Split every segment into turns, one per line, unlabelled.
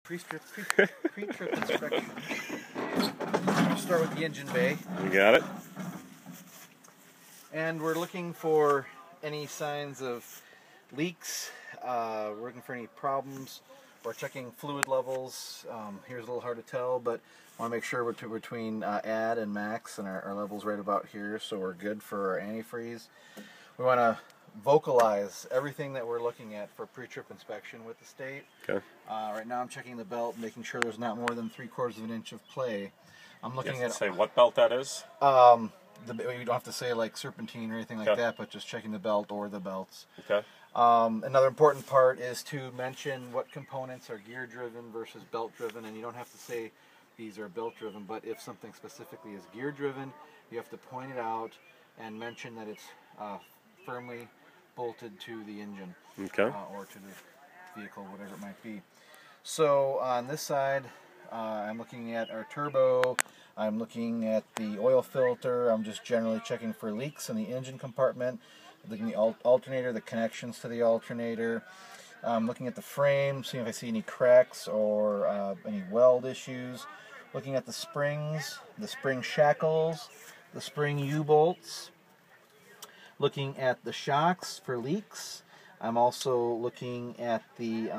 Pre-trip inspection. We'll start with the engine bay.
You got it?
And we're looking for any signs of leaks. We're looking for any problems. We're checking fluid levels. Here's a little hard to tell, but I want to make sure we're between add and max, and our level's right about here, so we're good for our antifreeze. We want to vocalize everything that we're looking at for pre-trip inspection with the state.
Okay.
Right now I'm checking the belt, making sure there's not more than 3/4 of an inch of play. I'm looking at
say what belt that is.
you don't have to say like serpentine or anything like
Okay.
that, but just checking the belt or the belts.
Okay.
Another important part is to mention what components are gear driven versus belt driven, and you don't have to say these are belt driven, but if something specifically is gear driven, you have to point it out and mention that it's firmly bolted to the engine.
Okay.
Or to the vehicle, whatever it might be. So on this side, I'm looking at our turbo, I'm looking at the oil filter, I'm just generally checking for leaks in the engine compartment, looking at the alternator, the connections to the alternator. I'm looking at the frame, seeing if I see any cracks or any weld issues. Looking at the springs, the spring shackles, the spring U-bolts. Looking at the shocks for leaks. I'm also looking at the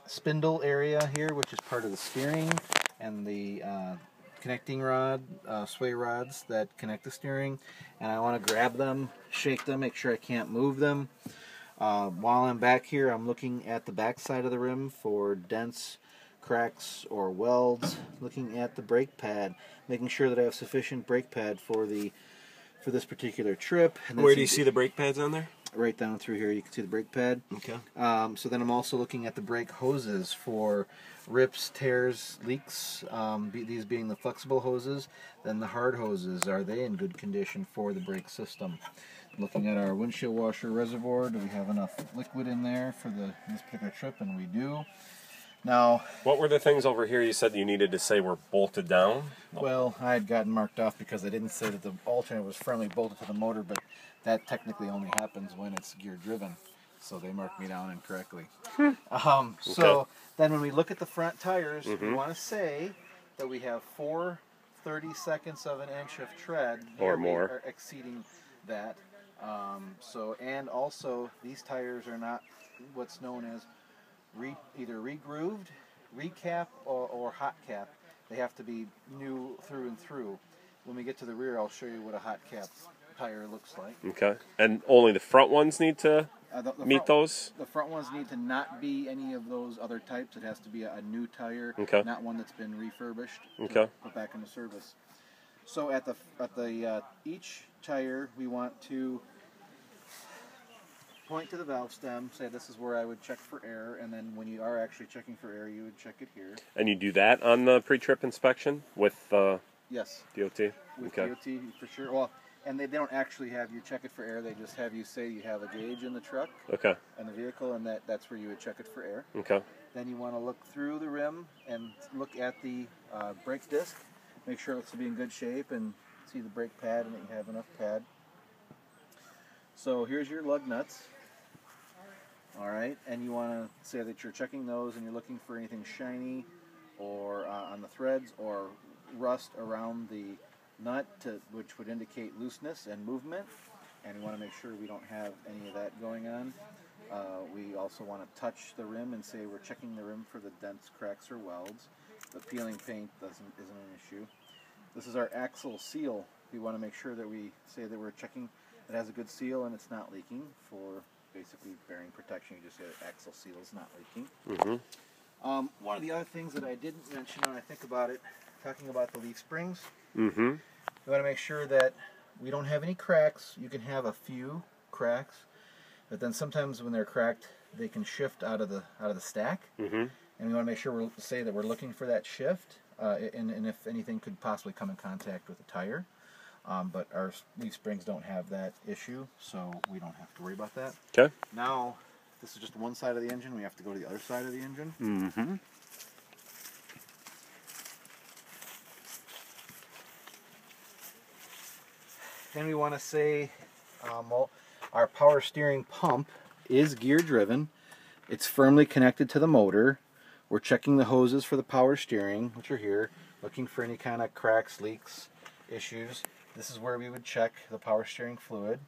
spindle area here, which is part of the steering, and the connecting rod, sway rods that connect the steering. And I want to grab them, shake them, make sure I can't move them. While I'm back here, I'm looking at the back side of the rim for dents, cracks, or welds. Looking at the brake pad, making sure that I have sufficient brake pad for this particular trip. And
Where do you see the brake pads on there?
Right down through here, you can see the brake pad.
Okay.
So then I'm also looking at the brake hoses for rips, tears, leaks, these being the flexible hoses. Then the hard hoses, are they in good condition for the brake system? Looking at our windshield washer reservoir, do we have enough liquid in there for this particular trip? And we do. Now,
what were the things over here you said you needed to say were bolted down?
well, I had gotten marked off because I didn't say that the alternator was firmly bolted to the motor, but that technically only happens when it's gear driven, so they marked me down incorrectly. So then when we look at the front tires, we want to say that we have 4/32 of an inch of tread,
or more.
We are exceeding that. And also these tires are not what's known as either re-grooved, recap, or hot cap. They have to be new through and through. When we get to the rear, I'll show you what a hot cap tire looks like.
Okay. And only the front ones need to meet those?
The front ones need to not be any of those other types. It has to be a new tire, not one that's been refurbished, put back into service. So at each tire, we want to point to the valve stem, say this is where I would check for air, and then when you are actually checking for air, you would check it here.
And you do that on the pre-trip inspection with
yes,
DOT?
with DOT for sure. Well, and they don't actually have you check it for air, they just have you say you have a gauge in the truck and the vehicle, and that's where you would check it for air.
Okay.
Then you want to look through the rim and look at the brake disc, make sure it looks to be in good shape, and see the brake pad and that you have enough pad. So here's your lug nuts. Alright, and you want to say that you're checking those and you're looking for anything shiny or on the threads or rust around the nut, which would indicate looseness and movement, and we want to make sure we don't have any of that going on. We also want to touch the rim and say we're checking the rim for the dents, cracks, or welds. The peeling paint isn't an issue. This is our axle seal. We want to make sure that we say that we're checking it has a good seal and it's not leaking. For basically bearing protection, you just say that axle seal is not leaking. One of the other things that I didn't mention when I think about it, talking about the leaf springs, we want to make sure that we don't have any cracks. You can have a few cracks, but then sometimes when they're cracked, they can shift out of the stack, and we want to make sure we're looking for that shift, and if anything could possibly come in contact with the tire. But our leaf springs don't have that issue, so we don't have to worry about that.
Okay.
Now, this is just one side of the engine. We have to go to the other side of the engine. And we want to say our power steering pump is gear driven. It's firmly connected to the motor. we're checking the hoses for the power steering, which are here, looking for any kind of cracks, leaks, issues. This is where we would check the power steering fluid.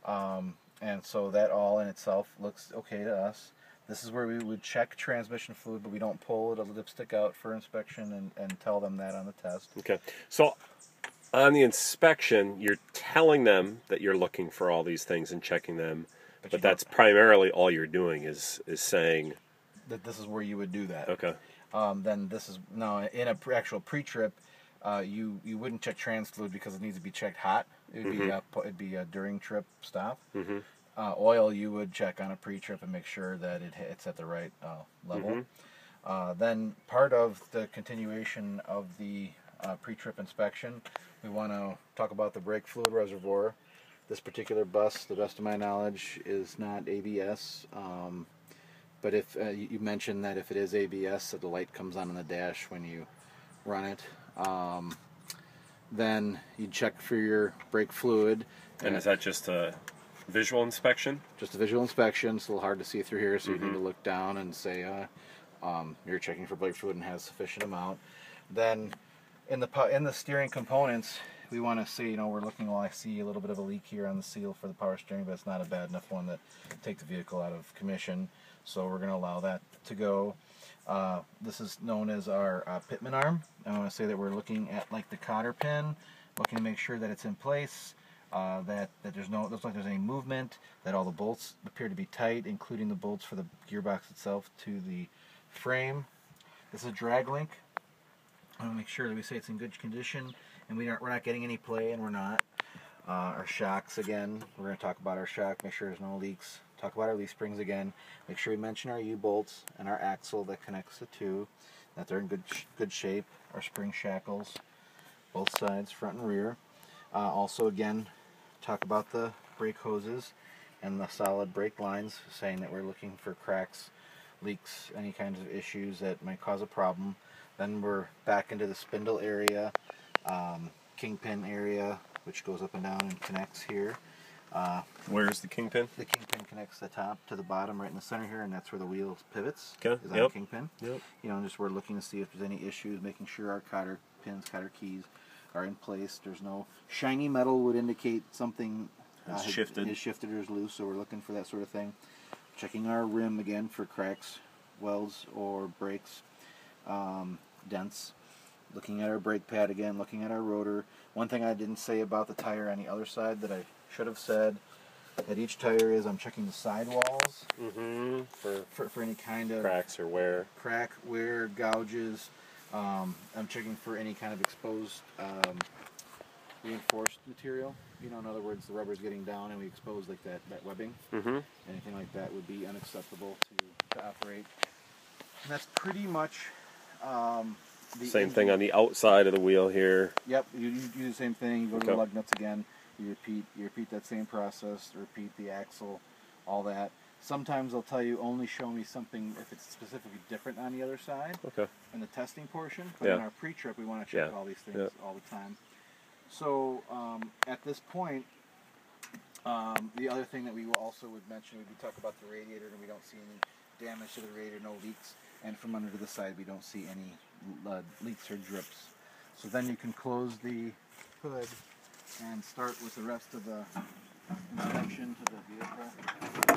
And so that all in itself looks okay to us. This is where we would check transmission fluid, but we don't pull the lipstick out for inspection and tell them that on the test.
Okay. So on the inspection, you're telling them that you're looking for all these things and checking them, but that's primarily all you're doing is saying
that this is where you would do that.
Okay.
Then this is now in a actual pre-trip. You wouldn't check trans fluid because it needs to be checked hot. It'd be a during trip stop. Oil you would check on a pre-trip and make sure that it's at the right level. Then part of the continuation of the pre-trip inspection, we want to talk about the brake fluid reservoir. This particular bus, to the best of my knowledge, is not ABS. But if you mentioned that if it is ABS, that the light comes on the dash when you run it. Then you check for your brake fluid.
And is that just a visual inspection? Just
a visual inspection. It's a little hard to see through here, so you need to look down and say you're checking for brake fluid and has sufficient amount. Then in the steering components, we want to see, we're looking, I see a little bit of a leak here on the seal for the power steering, but it's not a bad enough one to take the vehicle out of commission. So we're going to allow that to go. This is known as our pitman arm. I want to say that we're looking at like the cotter pin, looking to make sure that it's in place, that there's looks like there's any movement, that all the bolts appear to be tight, including the bolts for the gearbox itself to the frame. This is a drag link. I want to make sure that we say it's in good condition, and we're not getting any play, and we're not. Our shocks again. We're going to talk about our shock. Make sure there's no leaks. Talk about our leaf springs again. Make sure we mention our U-bolts and our axle that connects the two, that they're in good shape. Our spring shackles, both sides, front and rear. Also, again, talk about the brake hoses and the solid brake lines, saying that we're looking for cracks, leaks, any kinds of issues that might cause a problem. Then we're back into the spindle area, kingpin area, which goes up and down and connects here.
Where's the kingpin?
The kingpin connects the top to the bottom right in the center here, and that's where the wheel pivots.
Okay.
Is on the kingpin. Yep. Just we're looking to see if there's any issues, making sure our cotter pins, cotter keys are in place. There's no shiny metal would indicate something is shifted or is loose, so we're looking for that sort of thing. Checking our rim again for cracks, welds, or breaks, dents. Looking at our brake pad again, looking at our rotor. One thing I didn't say about the tire on the other side that I should have said at each tire is I'm checking the sidewalls for any kind of
cracks or wear.
Wear, gouges. I'm checking for any kind of exposed reinforced material. In other words, the rubber's getting down and we expose like that webbing. Anything like that would be unacceptable to operate. And that's pretty much
same thing on the outside of the wheel here.
Yep, you do the same thing. You go to the lug nuts again. You repeat that same process. Repeat the axle, all that. Sometimes they'll tell you only show me something if it's specifically different on the other side. Okay. In the testing portion, but in our pre-trip we want to check all these things all the time. So at this point, the other thing that we also would mention, we talk about the radiator, and we don't see any damage to the radiator, no leaks, and from under to the side we don't see any leaks or drips. So then you can close the hood and start with the rest of the inspection to the vehicle.